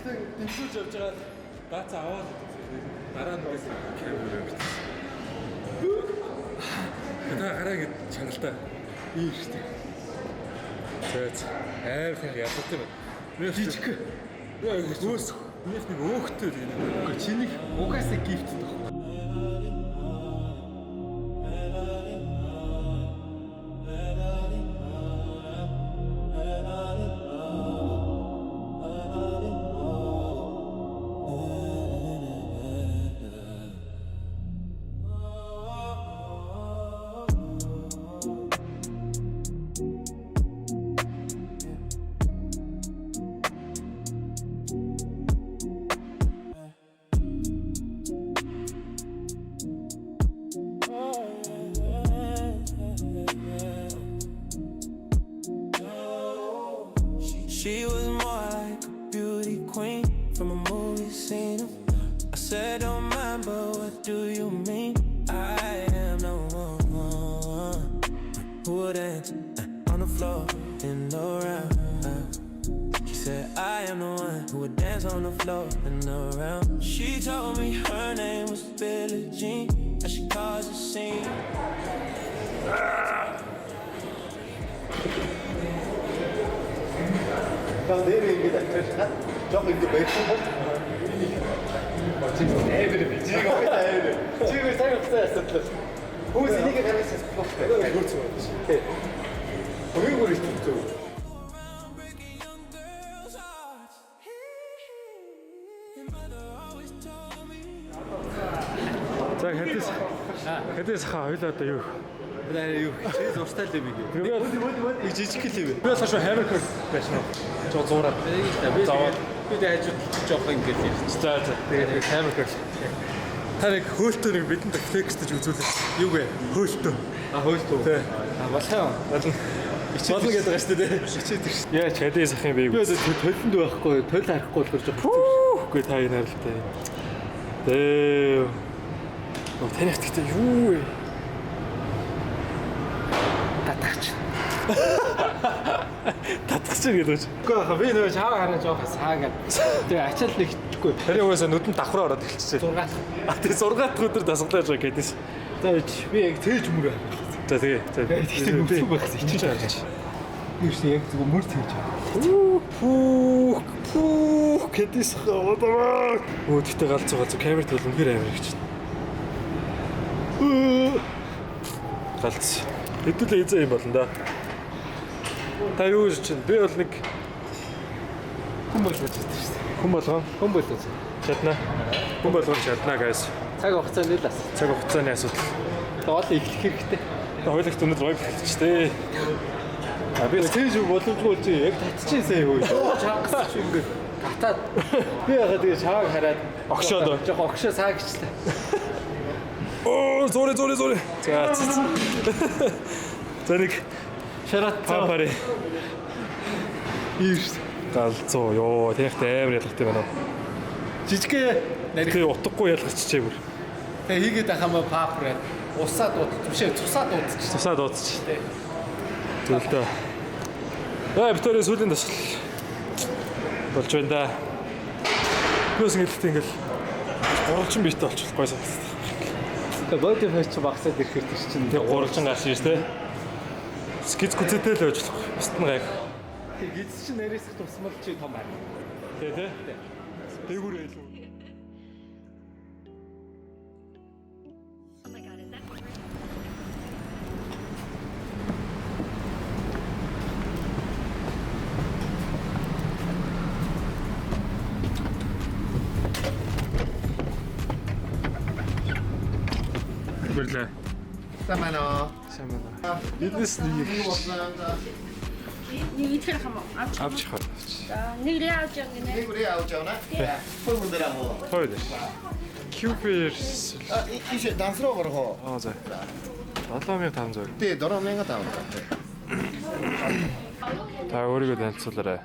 Тэмцүүлж явж байгаа даацаа аваад дараа нь камер явуулсан. Гараа ингэ чангалтай. Ийм шүү дээ. Зөөц. Амар их яддаг юм. Би жижиг. Өөс. Нэг өөхтэй л юм. Чиний угаасаа гифт тох. She was more like a beauty queen from a movie scene. I said, don't mind, but what do you mean? I am the one who would dance on the floor and around. She said, I am the one who would dance on the floor and around. She told me her name was Billie Jean, and she caused a scene. Quand on est arrivé à la genre il devait être bon. 지금 애들이 지금 애들 지금 생각했어요. 뭐 이게 가면서 내가 그렇지 맞지. 보이고 있었죠. За хэдээс хаа хоёлаа одоо юу? Юу чиз уртал юм ийм. Би жижиг хэл юм. Би бас шүү хамер хөр байсан. Жоо зуураад. Би дэ хажууд жоох ингэж ярьж. За тэгээд хамер хөр. Та нэг хөөлтөө нэг бидэнд флексдэж үзүүлээ. Юу вэ? Хөөлтөө. Хөөлтөө. Тий. Болоо. Болно гэдэг байгаа шүү дээ. Хичээдэг шүү. Яа ч хэдээс ах юм бэ? Би төлөнд байхгүй, төлөв харахгүй болохоор жоох. Үгүй та энэ харалтай. Дээ. Таних гэхдээ юу вэ? Татагч. Татгах чинь гэдэг үү? Үгүй хаа би нөө чаа хараа жоох саагаад. Тэгээ ачаал нэгтгэхгүй. Тэр угаасаа нүдэнд давхраа ороод эхэлчихэ. 6. Тэгээ 6 өдөр дасгалж байгаа гэдээс. За би яг тэгж мөрөө. За тэгээ. Тэгтээ нүдгүй байхс ичиж байгаа. Би ч яг зөв мөр тэгж байгаа. Пүү гэдээс хаваа. Өө тэгтээ галзуу камер төлөв үнээр амар гэж. Галз. Хэдүүлээ эзэн юм болно да. Та юу гэж чинь? Би бол нэг хүн болгож байгаа шүү дээ. хүн болгоо. Хүн болгож. Чадна. Хүн болгоо чадна guys. Цаг хугацаанд л ас. Цаг хугацааны асуудал. Тоол эхлэх хэрэгтэй. Хойлогт өнөдөр ойг хэлчих тээ. А би тэгж боломжгүй чи яг татчихсан юу. Чангас чи ингэ татаад би ягаад тэгээ чааг хараад Огшоод. жоох огшоо саагчлаа. Оо, зөри. За. За нэг Шарат папари. ийш. Галзуу ёо, тэгтэй амар ялгатай байна. Жижигээ Тэгээ утгагүй ялгарчжээ бүр. тэгээ хийгээд ахаа папраа усаа дууд төвшөө цусаа дуудчих. Тусаа дуудчих. Зөвлөдөө. Битүүрийн сүүлийн тасгал болж байна да. Плюс ингэхдээ ингээл гурвалжин биетэй болчих гой санагдав. Тэгээ бодит фэч багсаад ирэхээр чинь Тэгээ гурвалжин гарсан шүү дээ. Скиц гүцэтэй л байж болох. Бусд нь гайх. тэгээ гиз чинь нэрээс тусмал чи том байна. Тэ. Дээгүүр илүү. Oh my god, is that Баярлалаа. Сайн байна уу? Биднес нэг нэг итгэх юм уу? авч хаа. Нэг рээ авч яа гинэ. Нэг үрээ авч явна. Хөөг өндөр аа. Хоёр. Cubers. Ишээ данс руу гарах уу? За. 7500. Тий, 4500 таа. Та өөрийгөө танилцуулаарай.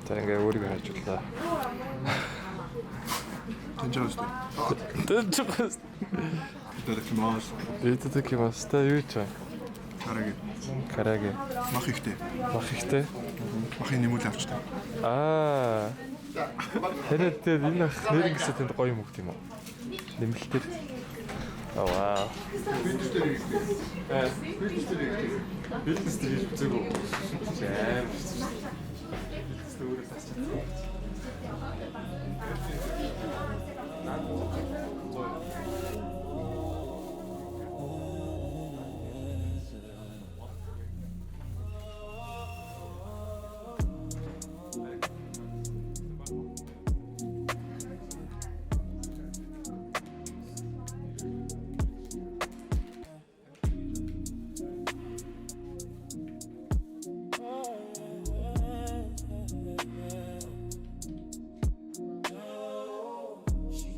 За ингээ өөрийгөө хайжууллаа. Тэнцвэртэй. Тэнцвэр. Тэрэкмас. Итэтекимас та юу ч вэ? Караге. Мах ихтэй. Махын нэмүүл авчтай. Аа. Тэрэд энэ ах нэрнгэсээ тэнд гоё юм өгд юм уу? Нэмэлтээр. Аа вау. Бизнес дээр зүг үү? Жаам.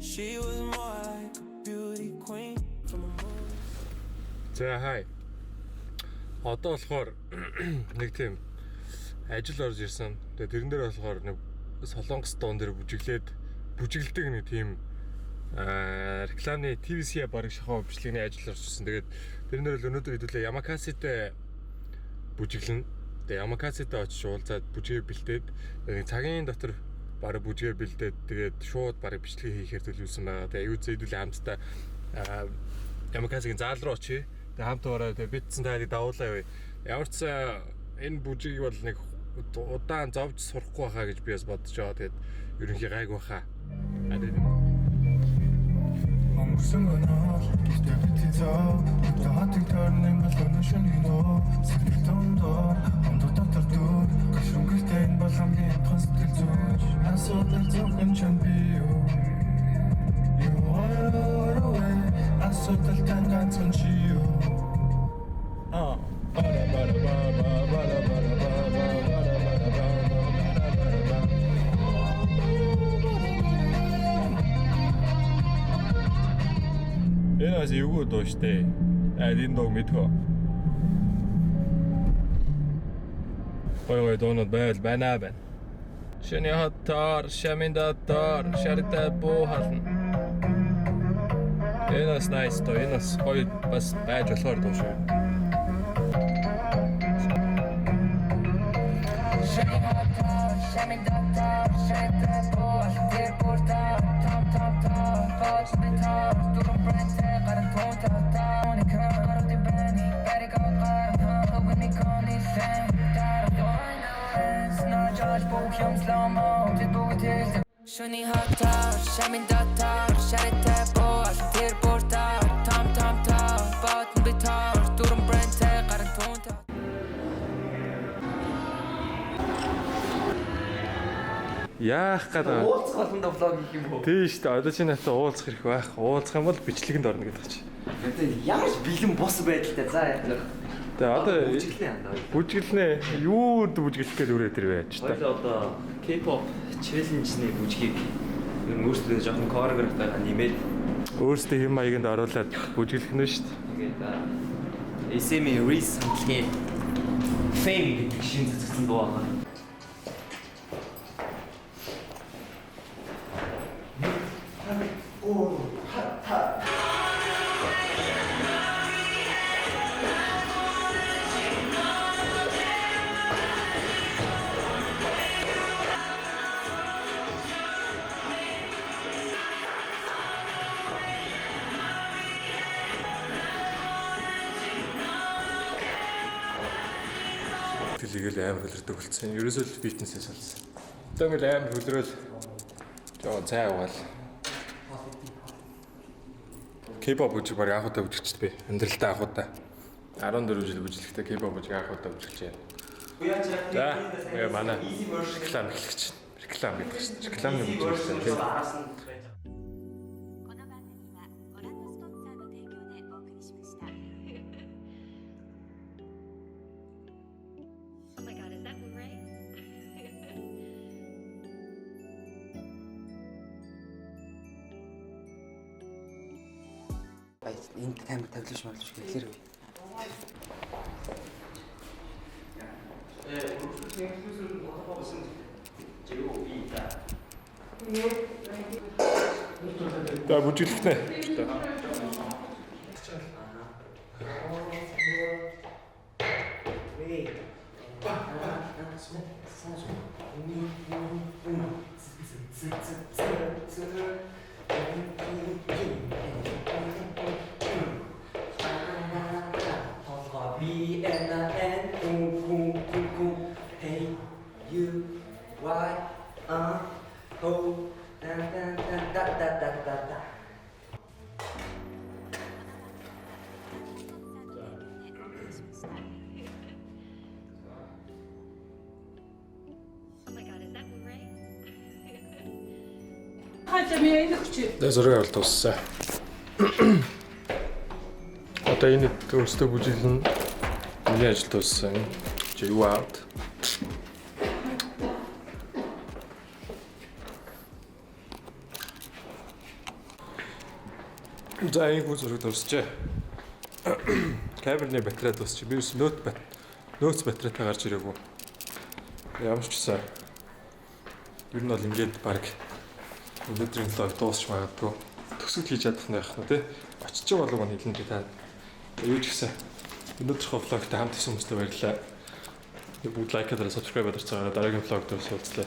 She was more like a beauty queen from a movie. За хай. Одоо болохоор нэг тийм ажил орж ирсэн. Тэгээ тэрэн дээр болохоор нэг солонгос дуун дээр бүжиглдэг нэг тийм рекламны TVC бараг шахуу бичлэгийн ажил орж ирсэн. Тэгээд тэрэн дээр л өнөөдөр хэдүүлээ Ямакаситэй бүжиглэн. Тэгээ Ямакаситэй очиж уулзаад бүжгээ бэлдээд нэг цагийн дотор бараг бүжгээ бэлдээд тэгээд шууд бараг бичлэг хийхээр төлөвлөсөн байгаа. Тэгээ аюу зэйдүүлээ хамтдаа Ямакасигийн заал руу очие. Тэгээ хамт ороо тэгээ битсэн тайлыг давуулаа явъя. Ямар ч энэ бүжгийг бол нэг удаан зовж сурахгүй байхаа гэж би бас бодож байгаа. Тэгээд ерөнхий гайг байхаа. Өнгөрсөн өнөө гэртээ битээ зоо хатыг төрнэн болон шөнөө сэтгэл тондоо хондоо дотор дүү гүшүнгэртэй энэ бол хамгийн том сэтгэл зүйч асуудал зөвхөн чам би юу You are away асуудал тань ганцхан чи юу бара бара бара бара бара бара Энэ бас эвгүй дуу штэ. Энэ дуу мэдхөө. Гой дуунууд байна. Шэний хатар, шаминдатар, шартай буухан. Энэ бас nice дуу. Энэ бас гой бас байж болохоор дуу шүү. Shuni hatar, shamin datar, sharite boal, tir portar, tam botn bitar, durum brente, qaran tonta. Яах гэдэг. Уулзах болгондоо влог хийх юм уу? Тийм шүү дээ. Одоо чи надад уулзах хэрэг байх. Уулзах юм бол бичлэгэнд орно гэдэг чи. Тэгээд ямар ч бэлэн бос байдалтай. За яг нэг Тэгээ одоо бүжиглэнэ андаа. бүжиглэнэ. Юу бүжиглэх гээд өрөө тэр байж та. Хоёул одоо K-pop challenge-ны бүжгийг ер нь өөрсдөө жоохон choreograph-аар нэмээд Өөрсдөө хэм маягийн оруулаад бүжиглэх нь шүү дээ. тэгээд SM Reese хамтлагийн Fame гэдэг шинэ цэцэгсэн дуу байгаа. Тэгэл амар хөлөрдөг болсон. Ерөөсөө л фитнесээс болсон. Одоо ингээл амар хөлрөөл жоо цай угаал. K-pop бүжиг баг анхудаа бүжигчд би. Амьдралдаа анхудаа 14 жил бүжиглэхдээ K-pop бүжиг анхудаа бүжиглэж байна. За, манай реклам эхлэгч. Реклам гэдэг чинь. Рекламны бүжиглэлтэй тийм. この番組はご覧のスポンサーの提供でお送りしました。Oh my god, is that Blu-ray? Баяр. Энд камер тавилж марлж гэхлээр үү. За бүжиглэхнэ. За зураг авалт дууссан. Одоо энэ өөрсдөө бүжиглэн миний ажил дууссан. Чи юу авт? За энэ зураг дуусчээ. Камерны батарей дуусчих. Би нөөц батарейтай гарч ирээгүй. Ямар ч гэсэн ер нь бол ингээд баг өнөөдрийн влог дуусч магадгүй. Төсөв хийж чадах нь байх нь тий. Очиж байгаа болов уу хэлэн та. Юу ч гэсэн өнөөдрийнхөө влогт хамт исэн хүмүүстээ баярлалаа. Бүгд лайк хийдээ subscribe хийдээ дараагийн влог дээр уулзлаа.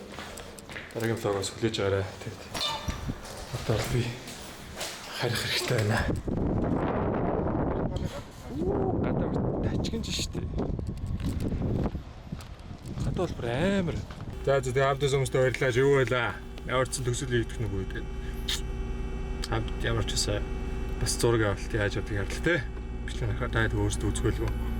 Дараагийн влогоос хүлээж аваарай. Тэгээд одоо би харих хэрэгтэй байна. Гадаа тачгинж штэ. Гадаа бол амар. За тэгээ хамт исэн хүмүүстээ баярлалаа. Юу байлаа? Ямар ч төсөл хийгдэх нүггүй гэдэг. Хамт ямар ч байсан бас зураг авалт яаж явдаг юм л те. Гэж нөхөд таад өөрсдөө үзүүлгүй.